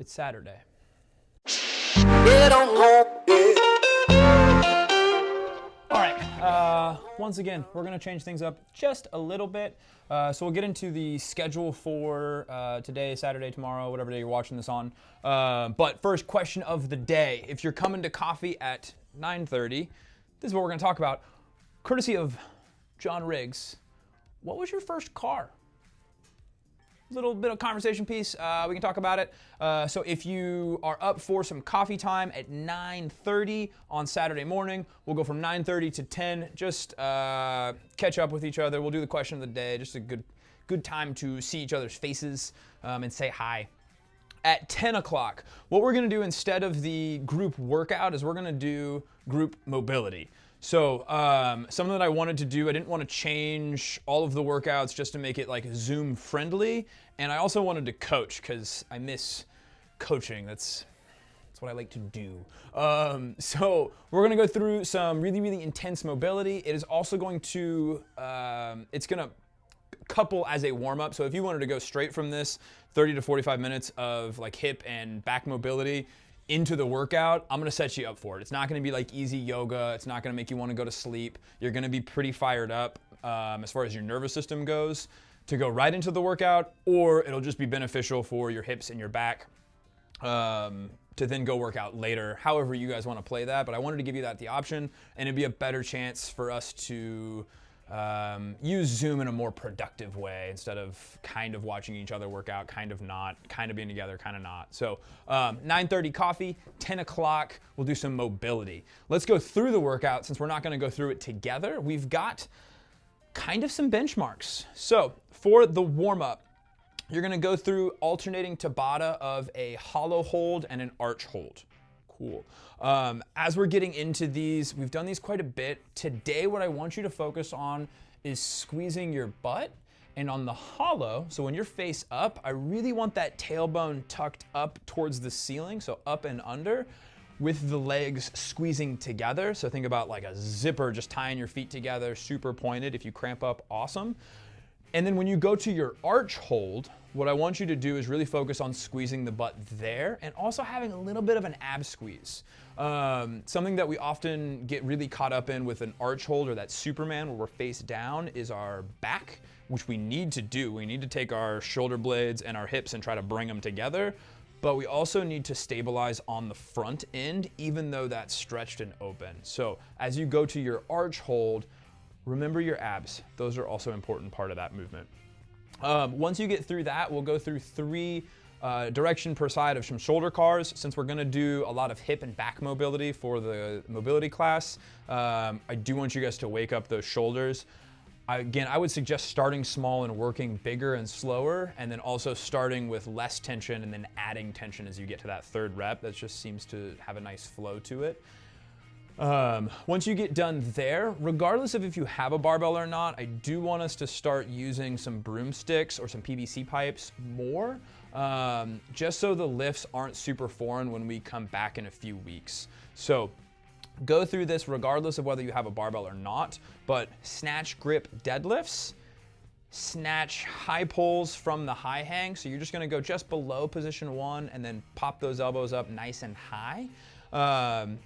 It's Saturday. All right, once again, we're gonna change things up just a little bit. So we'll get into the schedule for today, Saturday, tomorrow, whatever day you're watching this on. But first, question of the day. If you're coming to coffee at 9:30, this is what we're gonna talk about. Courtesy of John Riggs, what was your first car? Little bit of conversation piece, we can talk about it. So if you are up for some coffee time at 9:30 on Saturday morning, we'll go from 9:30 to 10, just catch up with each other. We'll do the question of the day, just a good time to see each other's faces and say hi. At 10 o'clock, what we're gonna do instead of the group workout is we're gonna do group mobility. So something that I wanted to do, I didn't want to change all of the workouts just to make it like Zoom friendly. And I also wanted to coach because I miss coaching. That's what I like to do. So we're going to go through some really, really intense mobility. It is also going to, it's going to couple as a warm up. So if you wanted to go straight from this 30 to 45 minutes of like hip and back mobility into the workout, I'm gonna set you up for it. It's not gonna be like easy yoga. It's not gonna make you wanna go to sleep. You're gonna be pretty fired up as far as your nervous system goes to go right into the workout, or it'll just be beneficial for your hips and your back to then go work out later, however you guys wanna play that. But I wanted to give you the option, and it'd be a better chance for us to use Zoom in a more productive way instead of kind of watching each other work out, kind of not, kind of being together, kind of not. So 9:30 coffee, 10 o'clock, we'll do some mobility. Let's go through the workout since we're not gonna go through it together. We've got kind of some benchmarks. So for the warm up, you're gonna go through alternating Tabata of a hollow hold and an arch hold. Cool. As we're getting into these, we've done these quite a bit. Today, what I want you to focus on is squeezing your butt. And on the hollow, so when you're face up, I really want that tailbone tucked up towards the ceiling, so up and under, with the legs squeezing together. So think about like a zipper, just tying your feet together, super pointed. If you cramp up, awesome. And then when you go to your arch hold, what I want you to do is really focus on squeezing the butt there and also having a little bit of an ab squeeze. Something that we often get really caught up in with an arch hold or that Superman where we're face down is our back, which we need to do. We need to take our shoulder blades and our hips and try to bring them together. But we also need to stabilize on the front end, even though that's stretched and open. So as you go to your arch hold, remember your abs. Those are also an important part of that movement. Once you get through that, we'll go through 3 direction per side of some shoulder cars. Since we're gonna do a lot of hip and back mobility for the mobility class, I do want you guys to wake up those shoulders. Again, I would suggest starting small and working bigger and slower, and then also starting with less tension and then adding tension as you get to that 3rd rep. That just seems to have a nice flow to it. Once you get done there, regardless of if you have a barbell or not, I do want us to start using some broomsticks or some PVC pipes more, just so the lifts aren't super foreign when we come back in a few weeks. So go through this regardless of whether you have a barbell or not, but snatch grip deadlifts, snatch high pulls from the high hang. So you're just gonna go just below position 1 and then pop those elbows up nice and high.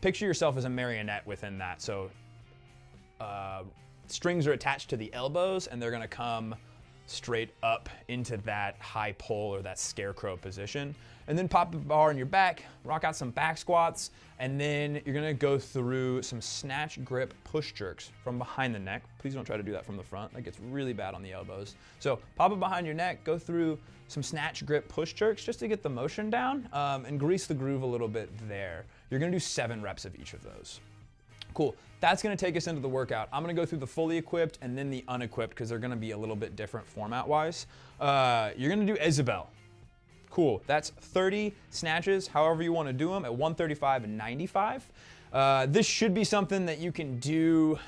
Picture yourself as a marionette within that. So strings are attached to the elbows and they're gonna come straight up into that high pull or that scarecrow position. And then pop the bar on your back, rock out some back squats, and then you're gonna go through some snatch grip push jerks from behind the neck. Please don't try to do that from the front. That gets really bad on the elbows. So pop it behind your neck, go through some snatch grip push jerks just to get the motion down and grease the groove a little bit there. You're gonna do 7 reps of each of those. Cool, that's gonna take us into the workout. I'm gonna go through the fully equipped and then the unequipped because they're gonna be a little bit different format-wise. You're gonna do Isabel. Cool, that's 30 snatches, however you wanna do them at 135 and 95. This should be something that you can do,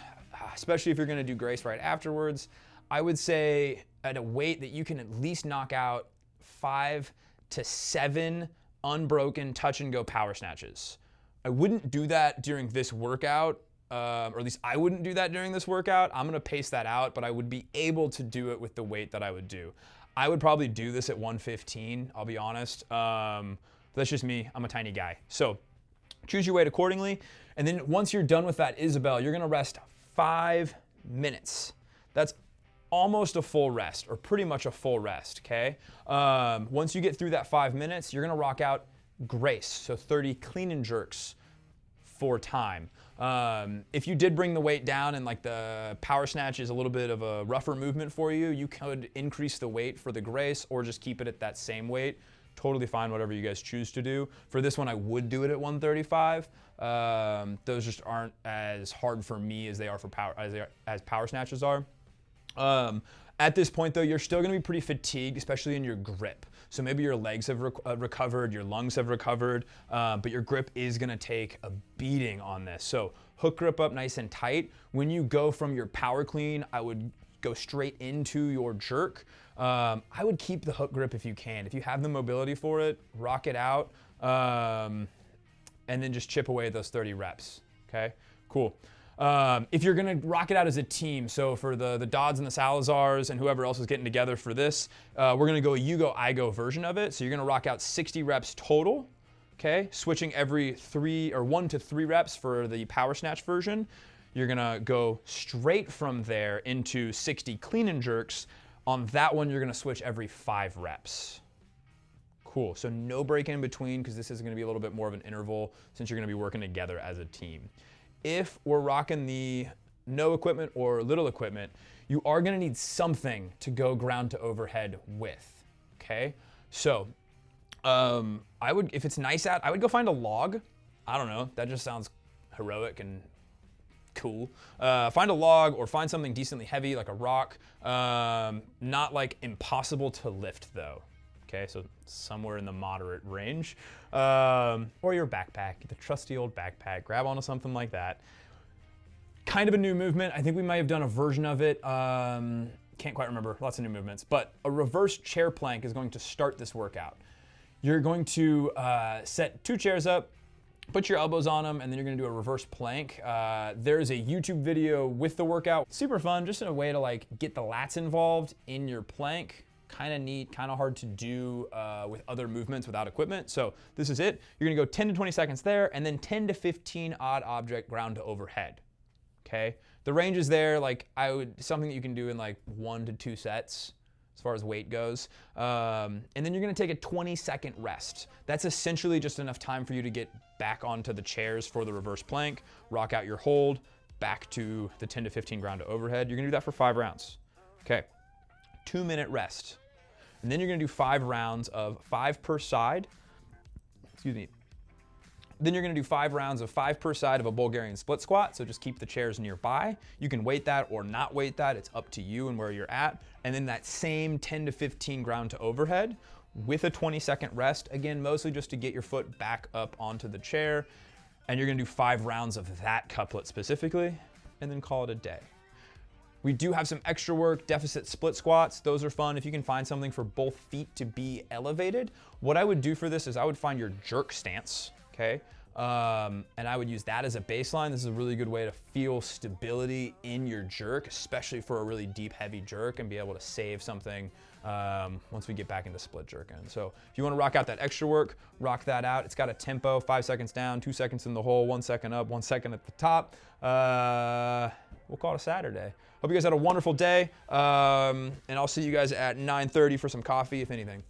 especially if you're gonna do Grace right afterwards. I would say at a weight that you can at least knock out 5 to 7 unbroken touch and go power snatches. I wouldn't do that during this workout, or at least I wouldn't do that during this workout. I'm gonna pace that out, but I would be able to do it with the weight that I would do. I would probably do this at 115, I'll be honest. that's just me. I'm a tiny guy. So choose your weight accordingly. And then once you're done with that Isabel, you're gonna rest 5 minutes. That's almost a full rest, or pretty much a full rest, okay? Once you get through that 5 minutes, you're gonna rock out Grace, so 30 clean and jerks for time. If you did bring the weight down and like the power snatch is a little bit of a rougher movement for you, you could increase the weight for the Grace or just keep it at that same weight. Totally fine, whatever you guys choose to do. For this one, I would do it at 135. Those just aren't as hard for me as they are for as power snatches are. At this point though, you're still gonna be pretty fatigued, especially in your grip. So maybe your legs have recovered, your lungs have recovered, but your grip is gonna take a beating on this. So hook grip up nice and tight. When you go from your power clean, I would go straight into your jerk. I would keep the hook grip if you can. If you have the mobility for it, rock it out, and then just chip away those 30 reps, okay? Cool. If you're gonna rock it out as a team, so for the Dodds and the Salazars and whoever else is getting together for this, we're gonna go a you go, I go version of it. So you're gonna rock out 60 reps total, okay? Switching every 1 to 3 reps for the power snatch version. You're gonna go straight from there into 60 clean and jerks. On that one, you're gonna switch every 5 reps. Cool, so no break in between, because this is gonna be a little bit more of an interval since you're gonna be working together as a team. If we're rocking the no equipment or little equipment, you are gonna need something to go ground to overhead with, okay? So, if it's nice out, I would go find a log. I don't know, that just sounds heroic and cool. Find a log or find something decently heavy like a rock. Not like impossible to lift though. Okay, so somewhere in the moderate range. Or your backpack, the trusty old backpack. Grab onto something like that. Kind of a new movement. I think we might have done a version of it. Can't quite remember, lots of new movements. But a reverse chair plank is going to start this workout. You're going to set 2 chairs up, put your elbows on them, and then you're gonna do a reverse plank. There's a YouTube video with the workout. Super fun, just in a way to like get the lats involved in your plank. Kind of neat, kind of hard to do with other movements without equipment. So this is it. You're gonna go 10 to 20 seconds there, and then 10 to 15 odd object ground to overhead, okay? The range is there, like something that you can do in like 1 to 2 sets as far as weight goes. And then you're gonna take a 20-second rest. That's essentially just enough time for you to get back onto the chairs for the reverse plank, rock out your hold, back to the 10 to 15 ground to overhead. You're gonna do that for 5 rounds, okay? 2-minute rest. And then you're gonna do 5 rounds of 5 per side. Excuse me. Then you're gonna do 5 rounds of 5 per side of a Bulgarian split squat, so just keep the chairs nearby. You can weight that or not weight that, it's up to you and where you're at. And then that same 10 to 15 ground to overhead with a 20-second rest, again, mostly just to get your foot back up onto the chair. And you're gonna do 5 rounds of that couplet specifically, and then call it a day. We do have some extra work, deficit split squats. Those are fun if you can find something for both feet to be elevated. What I would do for this is I would find your jerk stance, okay? And I would use that as a baseline. This is a really good way to feel stability in your jerk, especially for a really deep, heavy jerk, and be able to save something once we get back into split jerking. So if you wanna rock out that extra work, rock that out. It's got a tempo, 5 seconds down, 2 seconds in the hole, 1 second up, 1 second at the top. We'll call it a Saturday. Hope you guys had a wonderful day, and I'll see you guys at 9:30 for some coffee, if anything.